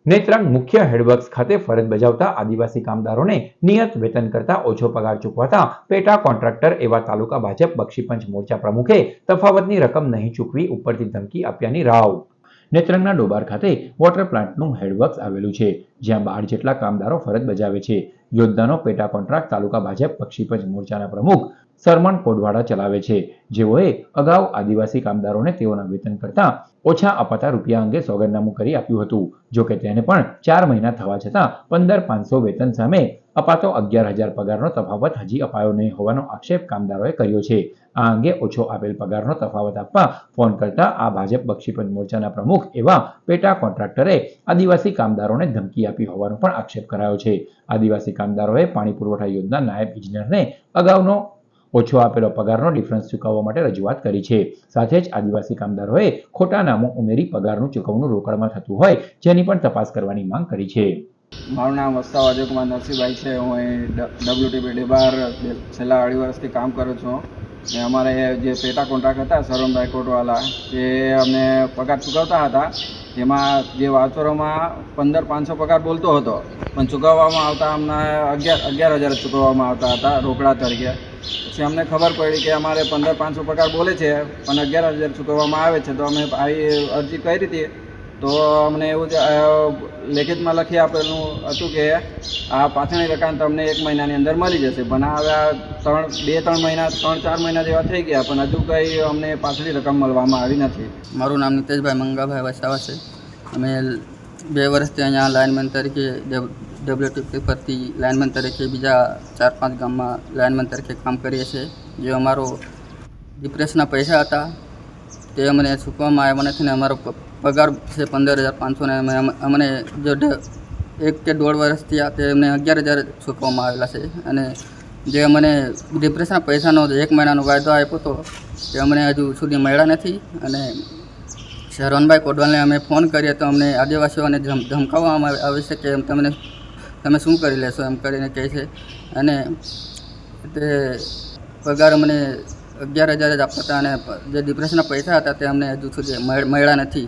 નેત્રંગ મુખ્ય હેડવર્ક્સ ખાતે ફરજ બજાવતા આદિવાસી કામદારોને નિયત વેતન કરતા ઓછો પગાર ચૂકવાતા પેટા કોન્ટ્રાક્ટર એવા તાલુકા ભાજપ બક્ષીપંચ મોરચા પ્રમુખે તફાવતની રકમ નહીં ચૂકવી ઉપરથી ધમકી આપ્યાની રાવ. નેત્રંગના ડોબાર ખાતે વોટર પ્લાન્ટનું હેડવર્ક્સ આવેલું છે, જ્યાં 12 જેટલા કામદારો ફરજ બજાવે છે. યોજનાનો પેટા કોન્ટ્રાક્ટ તાલુકા ભાજપ બક્ષીપંચ મોરચાના પ્રમુખ સરમણ કોડવાડા ચલાવે છે, જેઓએ અગાઉ આદિવાસી કામદારોને તેઓના વેતન કરતાં ઓછા અપાતા રૂપિયા અંગે સોગંદનામું કરી આપ્યું હતું. જોકે તેને પણ 4 મહિના થવા છતાં 15,500 વેતન સામે અપાતો 11,000 પગારનો તફાવત હજી અપાયો નહીં હોવાનો આક્ષેપ કામદારોએ કર્યો છે. આ અંગે ઓછો આપેલ પગારનો તફાવત આપવા ફોન કરતા આ ભાજપ બક્ષીપંચ મોરચાના પ્રમુખ એવા પેટા કોન્ટ્રાક્ટરે આદિવાસી કામદારોને ધમકી આપી હોવાનો પણ આક્ષેપ કરાયો છે. આદિવાસી કામદારોએ પાણી પુરવઠા યોજના નાયબ ઇજનેરને અગાઉનો ઓછો આપેલો પગારનો ડિફરન્સ ચૂકવવા માટે રજૂઆત કરી છે. સાથે જ આદિવાસી કામદારોએ ખોટા નામો ઉમેરી પગારનું ચૂકવણું રોકડમાં થતું હોય જેની પણ તપાસ કરવાની માંગ કરી છે. મારું નામ વસ્તાવા અજયકુમાર નરસિંહભાઈ છે. હું અહીં ડબલ્યુટીપી ડેબાર છેલ્લા 2.5 વર્ષથી કામ કરું છું. ને અમારે જે પેટા કોન્ટ્રાક્ટ હતા સરવણભાઈ કોટવાલા, એ અમને પગાર ચૂકવતા હતા. જેમાં જે વાચોરોમાં 15,500 પગાર બોલતો હતો, પણ ચૂકવવામાં આવતા અમને 11,000 ચૂકવવામાં આવતા હતા રોકડા તરીકે. પછી અમને ખબર પડી કે અમારે 15,500 પગાર બોલે છે પણ 11,000 ચૂકવવામાં આવે છે. તો અમે આવી અરજી કરી હતી, તો અમને એવું લેખિતમાં લખી આપેલું હતું કે આ પાછળની રકમ તમને 1 મહિનાની અંદર મળી જશે. પણ હવે 2-3 મહિના 3-4 મહિના જેવા થઈ ગયા, પણ હજુ કંઈ અમને પાછળની રકમ મળવામાં આવી નથી. મારું નામ નીતેશભાઈ મંગાભાઈ વસાવા છે. અમે 2 વર્ષથી અહીંયા લાઇનમેન તરીકે ડબલ્યુટીપી પરથી લાઇનમેન તરીકે બીજા 4-5 ગામમાં લાઇનમેન તરીકે કામ કરીએ છીએ. જે અમારો ડિપ્રેશનના પૈસા હતા તે અમને ચૂકવવામાં આવ્યા નથી ને અમારો પગાર છે 15,500 ને અમને જો 1 કે 1.5 વર્ષ થયા તે અમને 11,000 ચૂકવવામાં આવેલા છે. અને જે અમને ડિપ્રેશનના પૈસાનો 1 મહિનાનો વાયદો આપ્યો હતો તે અમને હજુ સુધી મળ્યા નથી. અને શરવણભાઈ કોડવાલને અમે ફોન કરીએ તો અમને આદિવાસીઓને ધમકાવવામાં આવે છે કે તમે શું કરી લેશો એમ કરીને કહે છે. અને તે પગાર અમને 11,000 જ આપતા હતા અને જે ડિપ્રેશનના પૈસા હતા તે અમને હજુ સુધી મળ્યા નથી.